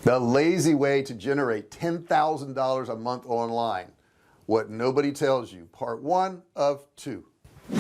The lazy way to generate $10,000 a month online. What nobody tells you, part 1 of 2.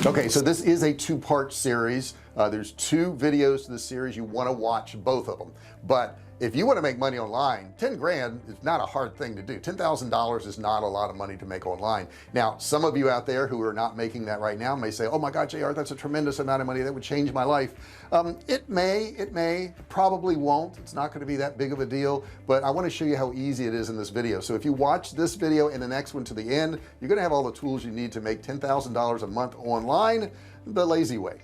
Okay, so this is a two-part series. There's 2 videos to the series. You want to watch both of them, but if you want to make money online, 10 grand is not a hard thing to do. $10,000 is not a lot of money to make online. Now, some of you out there who are not making that right now may say, oh my God, JR, that's a tremendous amount of money. That would change my life. It may, probably won't. It's not going to be that big of a deal, but I want to show you how easy it is in this video. So if you watch this video and the next one to the end, you're going to have all the tools you need to make $10,000 a month online the lazy way.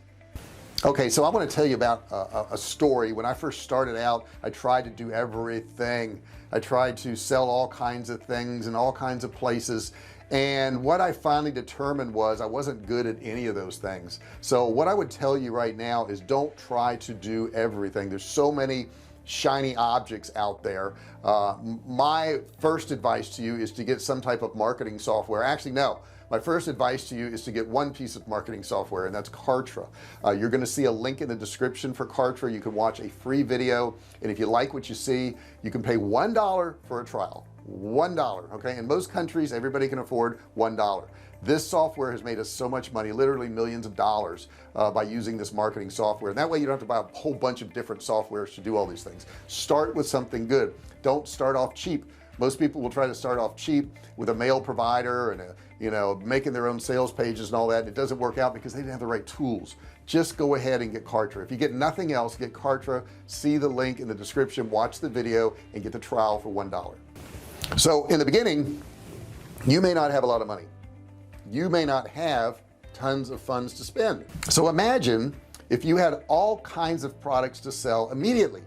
Okay, so I want to tell you about a story. When I first started out, I tried to do everything. I tried to sell all kinds of things in all kinds of places, and what I finally determined was I wasn't good at any of those things. So what I would tell you right now is don't try to do everything. There's so many shiny objects out there. My first advice to you is to get some type of marketing software. Actually, no, my first advice to you is to get one piece of marketing software, and that's Kartra. You're going to see a link in the description for Kartra. You can watch a free video, and if you like what you see, you can pay $1 for a trial. $1. Okay, in most countries everybody can afford $1. This software has made us so much money, literally millions of dollars, by using this marketing software, and that way you don't have to buy a whole bunch of different softwares to do all these things. Start with something good. Don't start off cheap. Most people will try to start off cheap with a mail provider and making their own sales pages and all that. It doesn't work out because they didn't have the right tools. Just go ahead and get Kartra. If you get nothing else, get Kartra. See the link in the description, watch the video, and get the trial for $1. So in the beginning, you may not have a lot of money. You may not have tons of funds to spend. So imagine if you had all kinds of products to sell immediately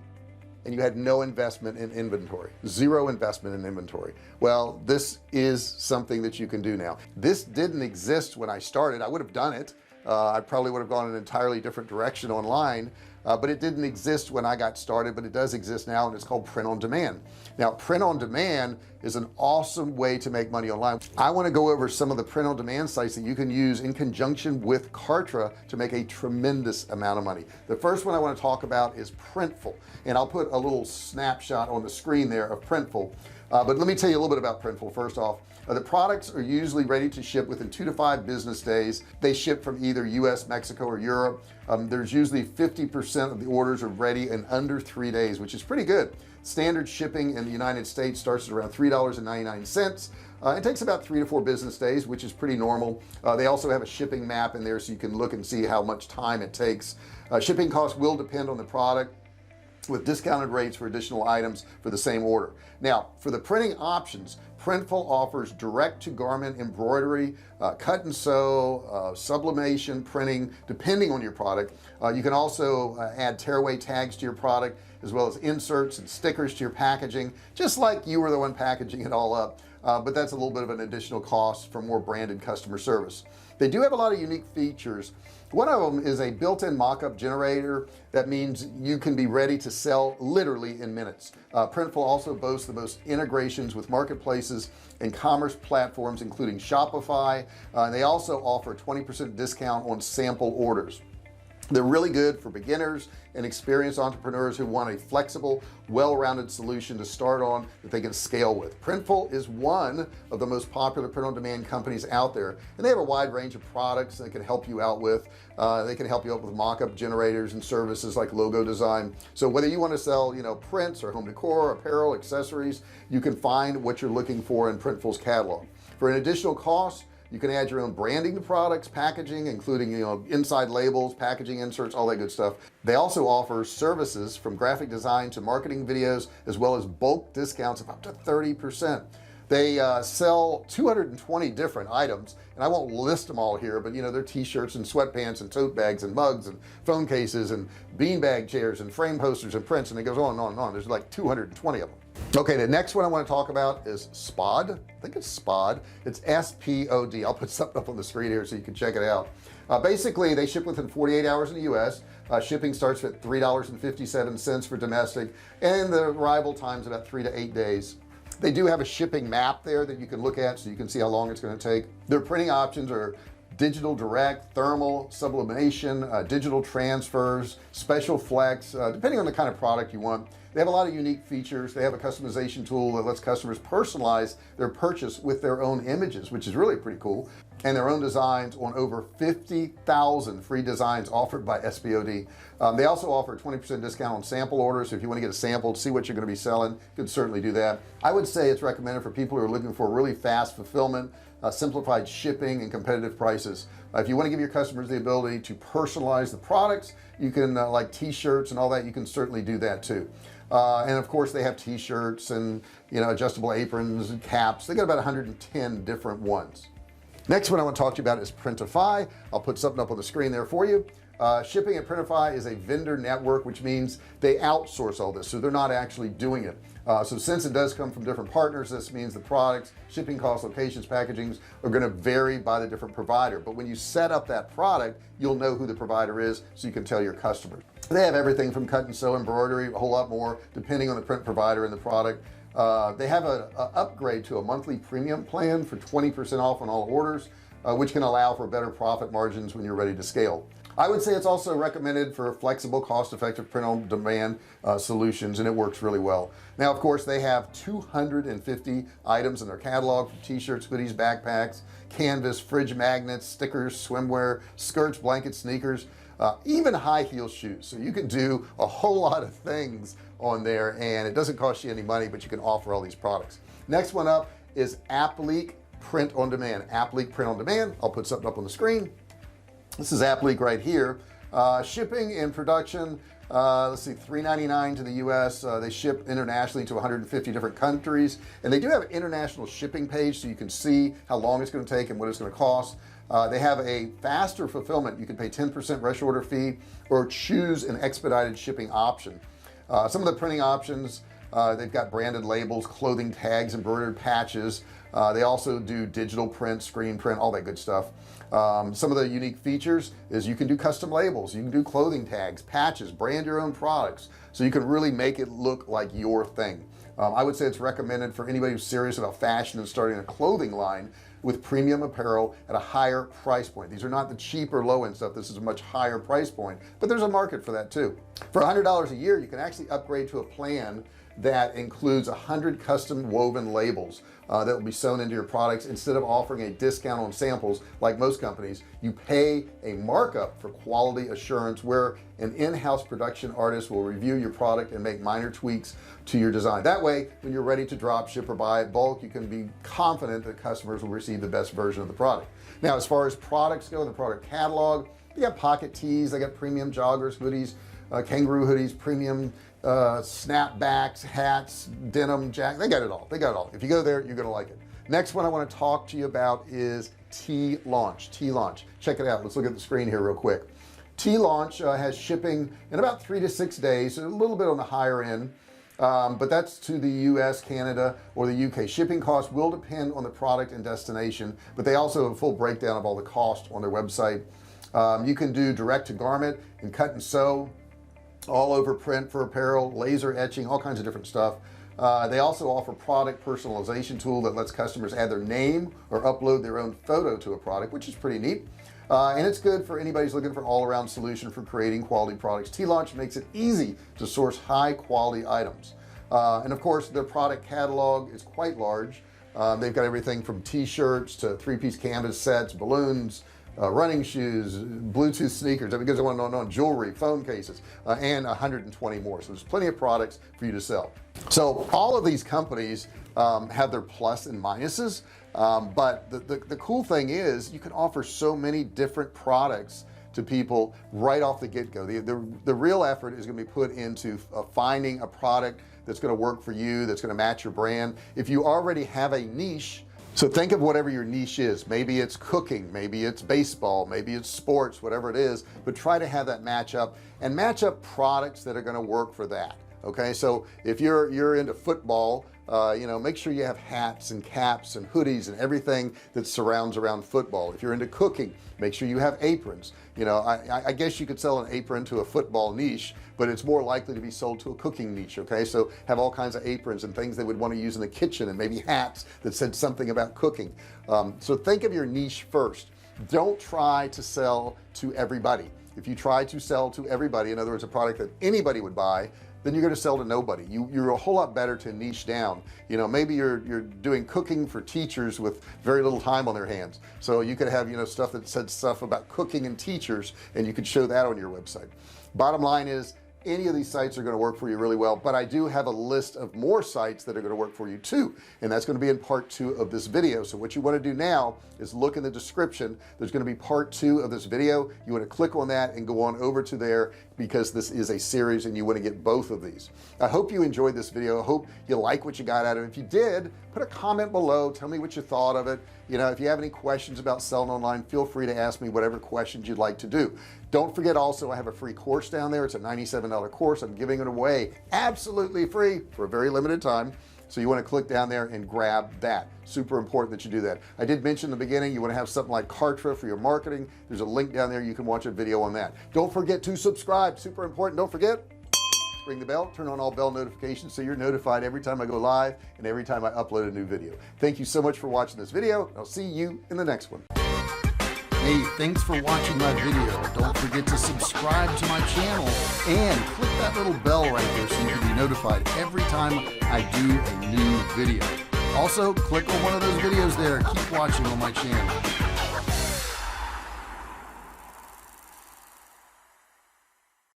and you had no investment in inventory, zero investment in inventory. Well, this is something that you can do now. This didn't exist when I started. I would have done it. I probably would have gone an entirely different direction online, but it didn't exist when I got started, but it does exist now, and it's called print on demand. Now, print on demand is an awesome way to make money online. I want to go over some of the print on demand sites that you can use in conjunction with Kartra to make a tremendous amount of money. The first one I want to talk about is Printful, and I'll put a little snapshot on the screen there of Printful. But let me tell you a little bit about Printful. First off, the products are usually ready to ship within 2 to 5 business days. They ship from either US, Mexico, or Europe. There's usually 50% of the orders are ready in under 3 days, which is pretty good. Standard shipping in the United States starts at around $3.99. It takes about 3 to 4 business days, which is pretty normal. They also have a shipping map in there so you can look and see how much time it takes. Shipping costs will depend on the product, with discounted rates for additional items for the same order. Now, for the printing options, Printful offers direct to garment embroidery, cut and sew, sublimation printing, depending on your product. You can also add tearaway tags to your product, as well as inserts and stickers to your packaging, just like you were the one packaging it all up. But that's a little bit of an additional cost for more branded customer service. They do have a lot of unique features. One of them is a built-in mock-up generator. That means you can be ready to sell literally in minutes. Printful also boasts the most integrations with marketplaces and commerce platforms, including Shopify. They also offer a 20% discount on sample orders. They're really good for beginners and experienced entrepreneurs who want a flexible, well-rounded solution to start on that they can scale with. Printful is one of the most popular print-on-demand companies out there, and they have a wide range of products they can help you out with. They can help you out with mock-up generators and services like logo design. So whether you want to sell prints or home decor, apparel, accessories, you can find what you're looking for in Printful's catalog. For an additional cost, you can add your own branding to products, packaging, including inside labels, packaging inserts, all that good stuff. They also offer services from graphic design to marketing videos, as well as bulk discounts of up to 30%. They sell 220 different items, and I won't list them all here, but they're t-shirts and sweatpants and tote bags and mugs and phone cases and beanbag chairs and frame posters and prints, and it goes on and on and on. There's like 220 of them. Okay, the next one I want to talk about is SPOD. I think it's SPOD. It's SPOD. I'll put something up on the screen here so you can check it out. Basically, they ship within 48 hours in the US. Shipping starts at $3.57 for domestic, and the arrival time is about 3 to 8 days. They do have a shipping map there that you can look at so you can see how long it's going to take. Their printing options are digital direct, thermal, sublimation, digital transfers, special flex, depending on the kind of product you want. They have a lot of unique features. They have a customization tool that lets customers personalize their purchase with their own images, which is really pretty cool, and their own designs on over 50,000 free designs offered by SPOD. They also offer a 20% discount on sample orders. So if you want to get a sample to see what you're going to be selling, you can certainly do that. I would say it's recommended for people who are looking for really fast fulfillment, simplified shipping, and competitive prices. If you want to give your customers the ability to personalize the products, you can like t-shirts and all that, you can certainly do that too. And of course they have t-shirts and adjustable aprons and caps. They got about 110 different ones. Next one I want to talk to you about is PRINTIFY. I'll put something up on the screen there for you. Shipping at PRINTIFY is a vendor network, which means they outsource all this, so they're not actually doing it. So since it does come from different partners, this means the products, shipping costs, locations, packagings are going to vary by the different provider. But when you set up that product, you'll know who the provider is, so you can tell your customers. They have everything from cut and sew, embroidery, a whole lot more depending on the print provider and the product. They have an upgrade to a monthly premium plan for 20% off on all orders, which can allow for better profit margins when you're ready to scale. I would say it's also recommended for flexible, cost-effective print-on-demand solutions, and it works really well. Now, of course, they have 250 items in their catalog, from t-shirts, hoodies, backpacks, canvas, fridge magnets, stickers, swimwear, skirts, blankets, sneakers, even high heel shoes. So you can do a whole lot of things on there, and it doesn't cost you any money, but you can offer all these products. Next one up is APLIIQ Print on Demand. APLIIQ Print on Demand. I'll put something up on the screen. This is APLIIQ right here. Shipping and production, let's see, $3.99 to the US. They ship internationally to 150 different countries, and they do have an international shipping page, so you can see how long it's going to take and what it's going to cost. They have a faster fulfillment. You can pay 10% rush order fee or choose an expedited shipping option. Some of the printing options, they've got branded labels, clothing tags, embroidered patches. They also do digital print, screen print, all that good stuff. Some of the unique features is you can do custom labels, you can do clothing tags, patches, brand your own products, so you can really make it look like your thing. I would say it's recommended for anybody who's serious about fashion and starting a clothing line with premium apparel at a higher price point. These are not the cheap or low end stuff. This is a much higher price point, but there's a market for that too. For $100 a year, you can actually upgrade to a plan that includes 100 custom woven labels that will be sewn into your products. Instead of offering a discount on samples like most companies, you pay a markup for quality assurance, where an in-house production artist will review your product and make minor tweaks to your design. That way, when you're ready to drop ship or buy it bulk, you can be confident that customers will receive the best version of the product. Now, as far as products go in the product catalog, they got pocket tees, they got premium joggers, hoodies, kangaroo hoodies, premium snapbacks, hats, denim jacket. They got it all. They got it all. If you go there, you're gonna like it. Next one I want to talk to you about is TEELAUNCH. TEELAUNCH, check it out. Let's look at the screen here real quick. TEELAUNCH has shipping in about 3 to 6 days, so a little bit on the higher end, but that's to the US, Canada, or the UK. Shipping costs will depend on the product and destination, but they also have a full breakdown of all the costs on their website. You can do direct to garment and cut and sew, all over print for apparel, laser etching, all kinds of different stuff. They also offer product personalization tool that lets customers add their name or upload their own photo to a product, which is pretty neat. And it's good for anybody who's looking for an all-around solution for creating quality products. TEELAUNCH makes it easy to source high quality items, and of course their product catalog is quite large. They've got everything from t-shirts to 3-piece canvas sets, balloons, running shoes, Bluetooth sneakers, I mean, goes on, jewelry, phone cases, and 120 more. So there's plenty of products for you to sell. So all of these companies have their plus and minuses, but the cool thing is you can offer so many different products to people right off the get-go. The real effort is going to be put into finding a product that's going to work for you, that's going to match your brand. If you already have a niche, so think of whatever your niche is. Maybe it's cooking, maybe it's baseball, maybe it's sports, whatever it is, but try to have that match up and match up products that are going to work for that. Okay, so if you're into football, make sure you have hats and caps and hoodies and everything that surrounds around football. If you're into cooking, make sure you have aprons. I guess you could sell an apron to a football niche, but it's more likely to be sold to a cooking niche. Okay, so have all kinds of aprons and things they would want to use in the kitchen, and maybe hats that said something about cooking. So think of your niche first, don't try to sell to everybody. If you try to sell to everybody, in other words a product that anybody would buy, then you're going to sell to nobody. You're a whole lot better to niche down. You know, maybe you're doing cooking for teachers with very little time on their hands, so you could have, you know, stuff that said stuff about cooking and teachers, and you could show that on your website. Bottom line is, any of these sites are going to work for you really well, but I do have a list of more sites that are going to work for you too, and that's going to be in part 2 of this video. So what you want to do now is look in the description. There's going to be part 2 of this video. You want to click on that and go on over to there, because this is a series and you want to get both of these. I hope you enjoyed this video. I hope you like what you got out of it. If you did, put a comment below, tell me what you thought of it. You know, if you have any questions about selling online, feel free to ask me whatever questions you'd like to do. Don't forget, also I have a free course down there. It's a $97 course. I'm giving it away absolutely free for a very limited time, so you want to click down there and grab that. Super important that you do that. I did mention in the beginning, you want to have something like Kartra for your marketing. There's a link down there. You can watch a video on that. Don't forget to subscribe. Super important. Don't forget, ring the bell, turn on all bell notifications so you're notified every time I go live and every time I upload a new video. Thank you so much for watching this video. I'll see you in the next one. Hey, thanks for watching my video. Don't forget to subscribe to my channel and click that little bell right there so you can be notified every time I do a new video. Also, click on one of those videos there. Keep watching on my channel.